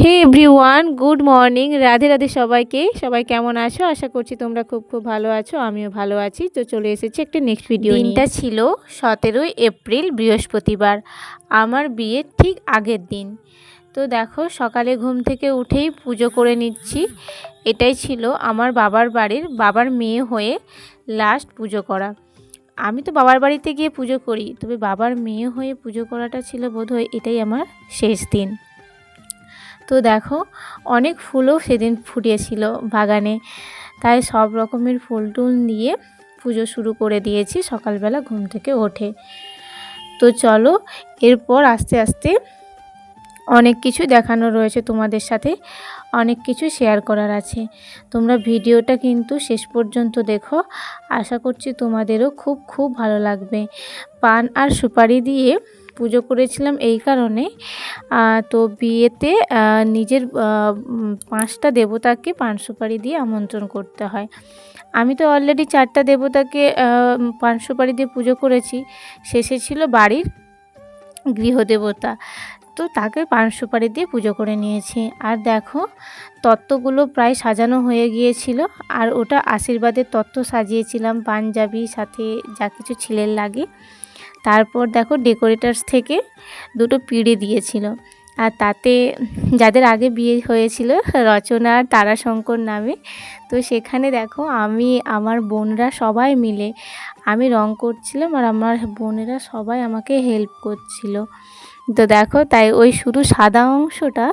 হে everyone, good morning. Radhe Radhe সবাইকে। সবাই কেমন আছো? আশা করছি তোমরা খুব খুব ভালো আছো। আমিও ভালো আছি। তো চলে এসেছি একটা নেক্সট ভিডিও নিয়ে। দিনটা ছিল 17ই এপ্রিল, বৃহস্পতিবার, আমার বিয়ের ঠিক আগের দিন। তো দেখো, সকালে ঘুম থেকে উঠেই পুজো করে নিচ্ছি। এটাই ছিল আমার বাবার বাড়ির বাবার মেয়ে হয়ে লাস্ট পুজো করা। আমি তো বাবার বাড়িতে গিয়ে পুজো করি, তবে বাবার মেয়ে হয়ে পুজো করাটা ছিল বোধহয় এটাই আমার শেষ দিন। তো দেখো, অনেক ফুলও সেদিন ফুটিয়েছিল বাগানে, তাই সব রকমের ফুল টুল দিয়ে পুজো শুরু করে দিয়েছি সকালবেলা ঘুম থেকে ওঠে। তো চলো, এরপর আস্তে আস্তে অনেক কিছু দেখানো রয়েছে তোমাদের সাথে, অনেক কিছু শেয়ার করার আছে। তোমরা ভিডিওটা কিন্তু শেষ পর্যন্ত দেখো, আশা করছি তোমাদেরও খুব খুব ভালো লাগবে। পান আর সুপারি দিয়ে পুজো করেছিলাম এই কারণে, তো বিয়েতে নিজের 5টা দেবতাকে পান সুপারি দিয়ে আমন্ত্রণ করতে হয়। আমি তো অলরেডি 4টা দেবতাকে পান সুপারি দিয়ে পুজো করেছি, শেষে ছিল বাড়ির গৃহদেবতা, তো তাকে পান সুপারি দিয়ে পুজো করে নিয়েছি। আর দেখো, তত্ত্বগুলো প্রায় সাজানো হয়ে গিয়েছিল, আর ওটা আশীর্বাদের তত্ত্ব সাজিয়েছিলাম, পাঞ্জাবি সাথে যা কিছু ছেলের লাগে। তারপর দেখো, ডেকোরেটার্স থেকে 2টো পিঁড়ি দিয়েছিল, আর তাতে যাদের আগে বিয়ে হয়েছিল, রচনা আর তারাশঙ্কর নামে। তো সেখানে দেখো, আমি আমার বোনরা সবাই মিলে আমি রং করছিলাম, আর আমার বোনেরা সবাই আমাকে হেল্প করছিল। তো দেখো, তাই ওই শুধু সাদা অংশটা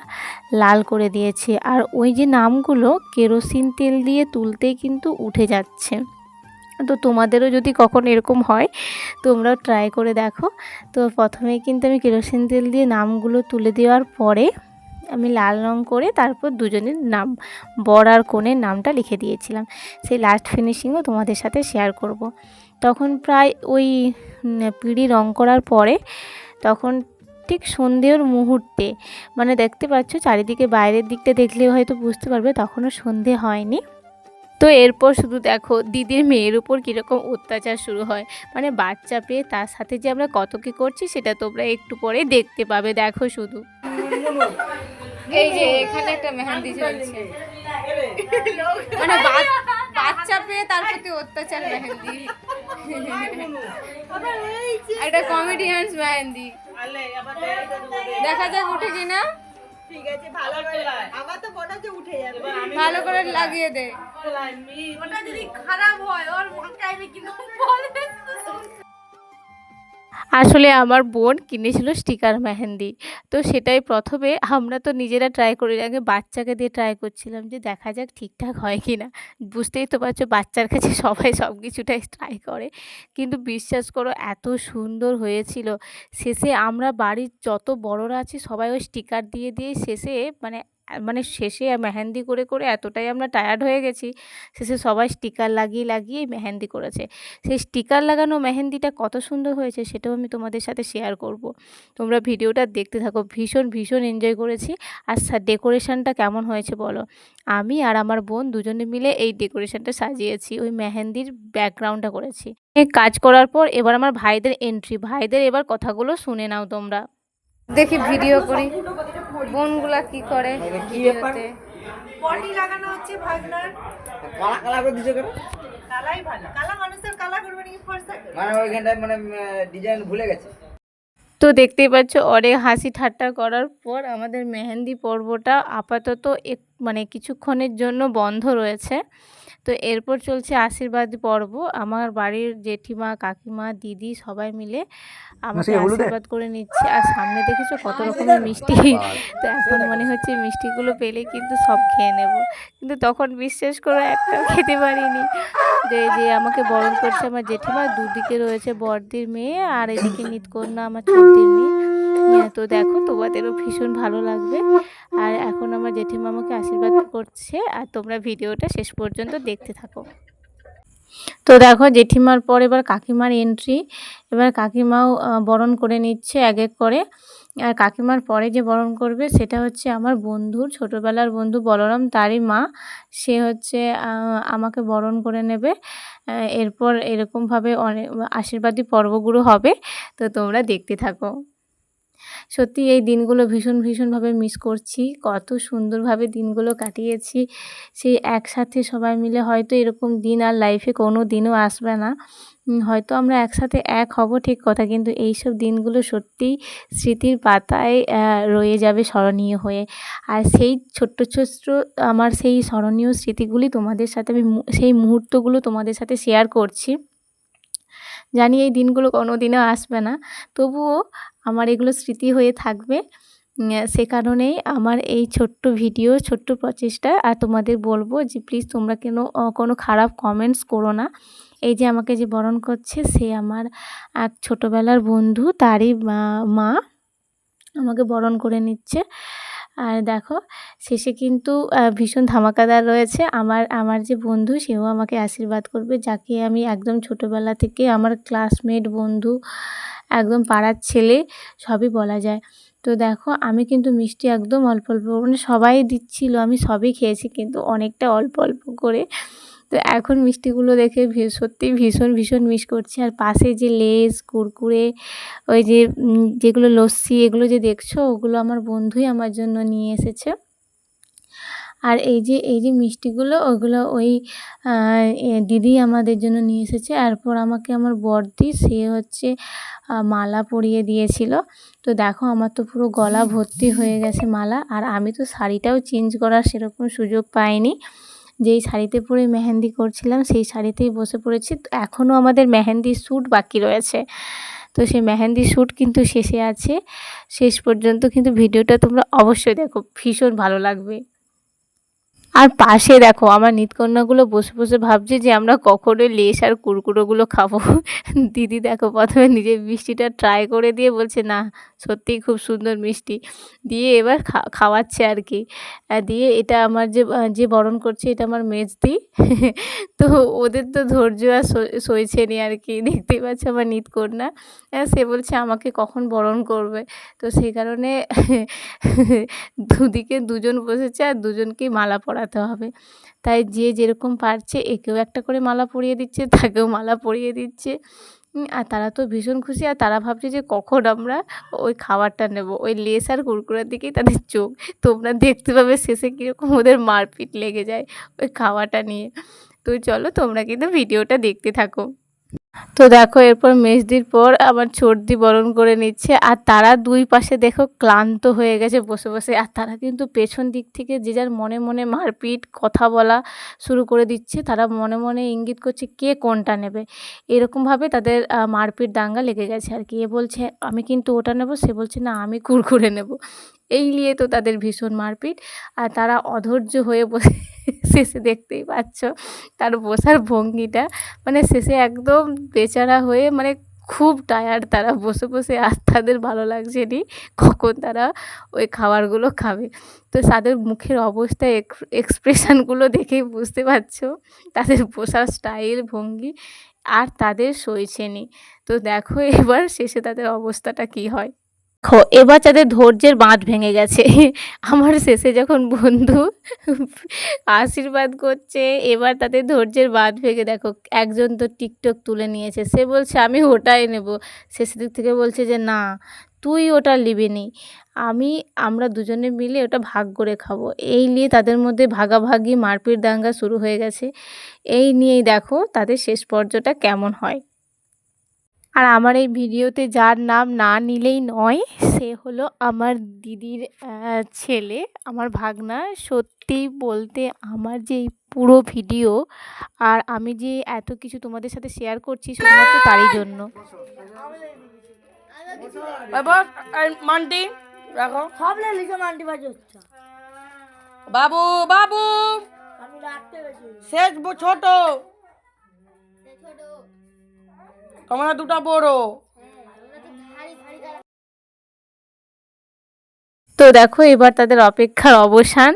লাল করে দিয়েছে, আর ওই যে নামগুলো কেরোসিন তেল দিয়ে তুলতেই কিন্তু উঠে যাচ্ছে। তো তোমাদেরও যদি কখনো এরকম হয়, তোমরাও ট্রাই করে দেখো। তো প্রথমেই কিন্তু আমি কেরোসিন তেল দিয়ে নামগুলো তুলে দেওয়ার পরে আমি লাল রং করে তারপর দুজনের নাম, বর আর কনের নামটা লিখে দিয়েছিলাম। সেই লাস্ট ফিনিশিংও তোমাদের সাথে শেয়ার করব। তখন প্রায় ওই পিঁড়ি রং করার পরে, তখন ঠিক সন্ধ্যের মুহূর্তে, মানে দেখতে পাচ্ছ চারিদিকে, বাইরের দিকটা দেখলে হয়তো বুঝতে পারবে তখনও সন্ধে হয়নি। তো এরপর শুধু দেখো দিদির মেয়ের উপর কীরকম অত্যাচার শুরু হয়, মানে বাচ্চা পেয়ে তার সাথে যে আমরা কত কী করছি সেটা তোমরা একটু পরে দেখতে পাবে। দেখো শুধু, এই যে এখানে একটা মেহেন্দি চলছে, মানে বাচ্চা পেয়ে তার প্রতি অত্যাচার মেহেন্দি, একটা কমেডিয়ান্স মেহেন্দি। দেখা যাক উঠে কিনা। ঠিক আছে, ভালো করে আমার তো মনে হচ্ছে উঠে যাবে, ভালো করে লাগিয়ে দে। ওটা যদি খারাপ হয় ওর মাথায় কিন্তু বলবে। আসলে আমার বোন কিনেছিল স্টিকার মেহেন্দি, তো সেটাই প্রথমে আমরা তো নিজেরা ট্রাই করি, আগে বাচ্চাকে দিয়ে ট্রাই করছিলাম যে দেখা যাক ঠিকঠাক হয় কি না। বুঝতেই তো পারছো, বাচ্চার কাছে সবাই সব কিছুটাই ট্রাই করে, কিন্তু বিশ্বাস করো এত সুন্দর হয়েছিল। শেষে আমরা বাড়ির যত বড়রা আছি সবাই ওই স্টিকার দিয়ে দিয়ে শেষে শেষে মেহেন্দি করে করে এতটাই আমরা টায়ার্ড হয়ে গেছি, শেষে সবাই স্টিকার লাগিয়ে লাগিয়ে মেহেন্দি করেছে। সেই স্টিকার লাগানো মেহেন্দিটা কত সুন্দর হয়েছে সেটাও আমি তোমাদের সাথে শেয়ার করব। তোমরা ভিডিওটা দেখতে থাকো, ভীষণ ভীষণ এনজয় করেছি। আর ডেকোরেশনটা কেমন হয়েছে বলো? আমি আর আমার বোন দুজনে মিলে এই ডেকোরেশনটা সাজিয়েছি, ওই মেহেন্দির ব্যাকগ্রাউন্ডটা করেছি। এই কাজ করার পর এবার আমার ভাইদের এন্ট্রি, ভাইদের এবার কথাগুলো শুনে নাও তোমরা। দেখি ভিডিও করি বোনগুলা কি করে ভিডিওতে। পটি লাগানো হচ্ছে ভাগনার। কালা কালা করে দিছো কেন? কালাই ভালো, কালা মানুষের কালা করবে নাকি ফর্সা? মানে ওইখানটায় মানে ডিজাইন ভুলে গেছে। তো দেখতেই পাচ্ছ, অনেক হাসি ঠাট্টা করার পর আমাদের মেহেন্দি পর্বটা আপাতত কিছুক্ষণের জন্য বন্ধ রয়েছে। তো এরপর চলছে আশীর্বাদ পর্ব। আমার বাড়ির জেঠিমা, কাকিমা, দিদি সবাই মিলে আমাকে আশীর্বাদ করে নিচ্ছে। আর সামনে দেখেছো কত রকমের মিষ্টি, তো এখন মনে হচ্ছে মিষ্টিগুলো পেলে কিন্তু সব খেয়ে নেব, কিন্তু তখন বিশ্বাস করে একটাও খেতে পারিনি। যে আমাকে বরণ করছে আমার জেঠিমা, দুদিকে রয়েছে বড়দির মেয়ে আর এদিকে নিতকন্যা আমার ছোটদির মেয়ে। তো দেখো, তোমাদেরও ভীষণ ভালো লাগবে। আর এখন আমার জেঠিমা আমাকে আশীর্বাদ করছে, আর তোমরা ভিডিওটা শেষ পর্যন্ত দেখতে থাকো। তো দেখো, জেঠিমার পর এবার কাকিমার এন্ট্রি। এবার কাকিমাও বরণ করে নিচ্ছে এক এক করে। আর কাকিমার পরে যে বরণ করবে সেটা হচ্ছে আমার বন্ধুর, ছোটোবেলার বন্ধু বলরাম, তারই মা। সে হচ্ছে আমাকে বরণ করে নেবে। এরপর এরকমভাবে অনেক আশীর্বাদী পর্বগুলো হবে, তো তোমরা দেখতে থাকো। সত্যি এই দিনগুলো ভীষণভাবে মিস করছি। কত সুন্দরভাবে দিনগুলো কাটিয়েছি। সেই একসাথে সবাই মিলে, হয়তো এরকম দিন আর লাইফে কোনো দিনও আসবে না। হয়তো আমরা একসাথে এক হব ঠিক কথা, কিন্তু এইসব দিনগুলো সত্যিই স্মৃতির পাতায় রয়ে যাবে স্মরণীয় হয়ে। আর সেই ছোট্ট আমার সেই স্মরণীয় স্মৃতিগুলি তোমাদের সাথে আমি সেই মুহূর্তগুলো তোমাদের সাথে শেয়ার করছি। জানি এই দিনগুলো কোনোদিনও আসবে না, তবুও আমার এগুলো স্মৃতি হয়ে থাকবে। সে কারণেই আমার এই ছোট্ট ভিডিও, ছোট্ট প্রচেষ্টা। আর তোমাদের বলবো যে প্লিজ তোমরা কোনো খারাপ কমেন্টস করো না। এই যে আমাকে যে বরণ করছে, সে আমার এক ছোটোবেলার বন্ধু, তারই মা আমাকে বরণ করে নিচ্ছে। আর দেখো শেষে কিন্তু ভীষণ ধামাকাদার রয়েছে। আমার যে বন্ধু, সেও আমাকে আশীর্বাদ করবে, যাকে আমি একদম ছোটোবেলা থেকে আমার ক্লাসমেট, বন্ধু, একদম পাড়ার ছেলে সবই বলা যায়। তো দেখো আমি কিন্তু মিষ্টি একদম অল্প মানে সবাই দিচ্ছিল, আমি সবই খেয়েছি, কিন্তু অনেকটা অল্প করে। তো এখন মিষ্টিগুলো দেখে সত্যিই ভীষণ মিস করছি। আর পাশে যে লেস, কুরকুরে, ওই যে যেগুলো লস্যি, এগুলো যে দেখছো, ওগুলো আমার বন্ধুই আমার জন্য নিয়ে এসেছে। আর এই যে মিষ্টিগুলো, ওগুলো ওই দিদি আমাদের জন্য নিয়ে এসেছে। এরপর আমাকে আমার বড়দি, সে হচ্ছে মালা পরিয়ে দিয়েছিল। তো দেখো আমার তো পুরো গলা ভর্তি হয়ে গেছে মালা। আর আমি তো শাড়িটাও চেঞ্জ করার সেরকম সুযোগ পাইনি। যেই শাড়িতে পরে মেহেন্দি করছিলাম, সেই শাড়িতেই বসে পড়েছি। তো এখনও আমাদের মেহেন্দির শ্যুট বাকি রয়েছে। তো সেই মেহেন্দির শ্যুট কিন্তু শেষে আছে। শেষ পর্যন্ত কিন্তু ভিডিওটা তোমরা অবশ্যই দেখো, ভীষণ ভালো লাগবে। আর পাশে দেখো আমার নিতকন্যাগুলো বসে ভাবছে যে আমরা কখনো লেস আর কুরকুরোগুলো খাবো। দিদি দেখো প্রথমে নিজের মিষ্টিটা ট্রাই করে দিয়ে বলছে, না সত্যিই খুব সুন্দর মিষ্টি, দিয়ে এবার খাওয়াচ্ছে আর কি। দিয়ে এটা আমার যে বরণ করছে, এটা আমার মেজদি। তো ওদের তো ধৈর্য আর সইছে নি আর কি। দেখতেই পাচ্ছে আমার নিতকন্যা, সে বলছে আমাকে কখন বরণ করবে। তো সেই কারণে দুদিকে দুজন বসেছে, আর দুজনকেই মালা পরাতে হবে। তাই যে যেরকম পারছে, একেও একটা করে মালা পরিয়ে দিচ্ছে, তাকেও মালা পরিয়ে দিচ্ছে। আর তারা তো ভীষণ খুশি। আর তারা ভাবছে যে কখন আমরা ওই খাবারটা নেব। ওই লেস আর কুরকুরের দিকেই তাদের চোখ। তোমরা দেখতে পাবে শেষে কীরকম ওদের মারপিট লেগে যায় ওই খাওয়াটা নিয়ে। তো চলো তোমরা কিন্তু ভিডিওটা দেখতে থাকো। তো দেখো এরপর মেজদির পর আবার ছোটদি বরণ করে নিচ্ছে। আর তারা দুই পাশে দেখো ক্লান্ত হয়ে গেছে বসে। আর তারা কিন্তু পেছন দিক থেকে যে যার মনে মারপিট, কথা বলা শুরু করে দিচ্ছে। তারা মনে ইঙ্গিত করছে কে কোনটা নেবে। এরকমভাবে তাদের মারপিট দাঙ্গা লেগে গেছে আর কি। এ বলছে আমি কিন্তু ওটা নেব, সে বলছে না আমি কুরকুরে নেব। এই নিয়ে তো তাদের ভীষণ মারপিট। আর তারা অধৈর্য হয়ে বসে শেষে দেখতেই পাচ্ছ তার বসার ভঙ্গিটা, মানে শেষে একদম বেচারা হয়ে, মানে খুব টায়ার্ড তারা বসে। আর তাদের ভালো লাগছে নি কখন তারা ওই খাবারগুলো খাবে। তো তাদের মুখের অবস্থা, এক্সপ্রেশনগুলো দেখেই বুঝতে পারছো তাদের বসার স্টাইল, ভঙ্গি, আর তাদের সইছে নি। তো দেখো এবার শেষে তাদের অবস্থাটা কি হয়। এবার তাদের ধৈর্যের বাঁধ ভেঙে গেছে। আমার শেষে যখন বন্ধু আশীর্বাদ করছে, এবার তাদের ধৈর্যের বাঁধ ভেঙে দেখো একজন তো টিকটক তুলে নিয়েছে, সে বলছে আমি ওটাই নেব। শেষের দিক থেকে বলছে যে না তুই ওটা নিবি নি, আমরা দুজনে মিলে ওটা ভাগ করে খাবো। এই নিয়ে তাদের মধ্যে ভাগাভাগি, মারপিট দাঙ্গা শুরু হয়ে গেছে। এই নিয়েই দেখো তাদের শেষ পর্যটা কেমন হয়। আর আমার এই ভিডিওতে যার নাম না নিলেই নয়, সে হলো আমার দিদির ছেলে, আমার ভাগনা। সত্যি বলতে আমার যে এই পুরো ভিডিও আর আমি যে এত কিছু তোমাদের সাথে শেয়ার করছি, শুধুমাত্র তারই জন্য। বাবু বাবু শেষ ছোট, তোমরা দুটা বড়। তো দেখো এবার তাদের অপেক্ষার অবসান।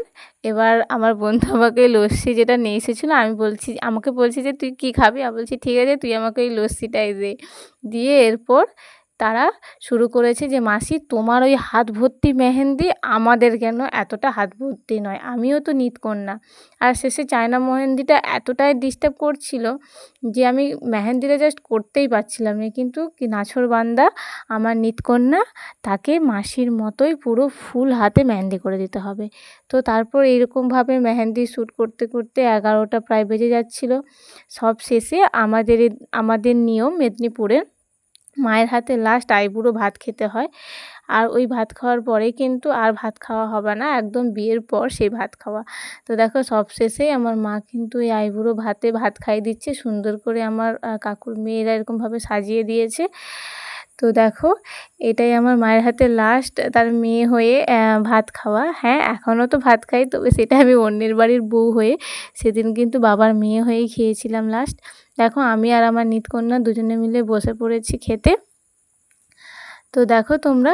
এবার আমার বন্ধু আমাকে লস্যি যেটা নিয়ে এসেছিলো, আমাকে বলছি যে তুই কি খাবি। আমি বলছি ঠিক আছে তুই আমাকে ওই লস্যিটাই দে। দিয়ে এরপর তারা শুরু করেছে যে মাসি তোমার ওই হাত ভর্তি মেহেন্দি, আমাদের কেন এতটা হাত ভর্তি নয়, আমিও তো নিতকন্যা। আর শেষে চায়না মেহেন্দিটা এতটাই ডিস্টার্ব করছিল যে আমি মেহেন্দিটা জাস্ট করতেই পারছিলাম না। কিন্তু কি নাছোড়বান্দা আমার নিতকন্যা, তাকে মাসির মতোই পুরো ফুল হাতে মেহেন্দি করে দিতে হবে। তো তারপর এইরকমভাবে মেহেন্দি শ্যুট করতে করতে 11টা প্রায় বেজে যাচ্ছিল। সব শেষে আমাদের নিয়ম মেদিনীপুরে মায়ের হাতে লাস্ট আইবুড়ো ভাত খেতে হয়। আর ওই ভাত খাওয়ার পরে কিন্তু আর ভাত খাওয়া হবে না, একদম বিয়ের পর সেই ভাত খাওয়া। তো দেখো সব শেষেই আমার মা কিন্তু এই আইবুড়ো ভাতে ভাত খাইয়ে দিচ্ছে সুন্দর করে। আমার কাকুর মেয়েরা এরকমভাবে সাজিয়ে দিয়েছে। তো দেখো এটাই আমার মায়ের হাতে লাস্ট তার মেয়ে হয়ে ভাত খাওয়া। হ্যাঁ, এখনও তো ভাত খাই, তবে সেটা আমি অন্যের বাড়ির বউ হয়ে, সেদিন কিন্তু বাবার মেয়ে হয়েই খেয়েছিলাম লাস্ট। দেখো আমি আর আমার নিতকন্যা দুজনে মিলে বসে পড়েছি খেতে। তো দেখো তোমরা,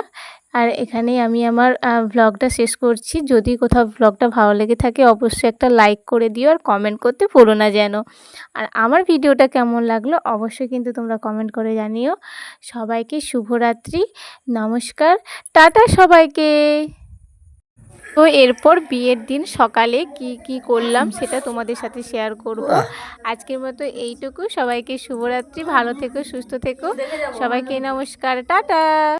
আর এখানেই আমি আমার ভ্লগটা শেষ করছি। যদি কোথাও ভ্লগটা ভালো লেগে থাকে অবশ্যই একটা লাইক করে দিও, আর কমেন্ট করতে ভুলো না যেন। আর আমার ভিডিওটা কেমন লাগলো অবশ্যই কিন্তু তোমরা কমেন্ট করে জানিও। সবাইকে শুভরাত্রি, নমস্কার, টাটা সবাইকে। তো এরপর বিয়ের দিন সকালে কি করলাম সেটা তোমাদের সাথে শেয়ার করব। আজকের মতো এইটুকু। সবাইকে শুভরাত্রি, ভালো থেকো, সুস্থ থেকো, সবাইকে নমস্কার, টাটা।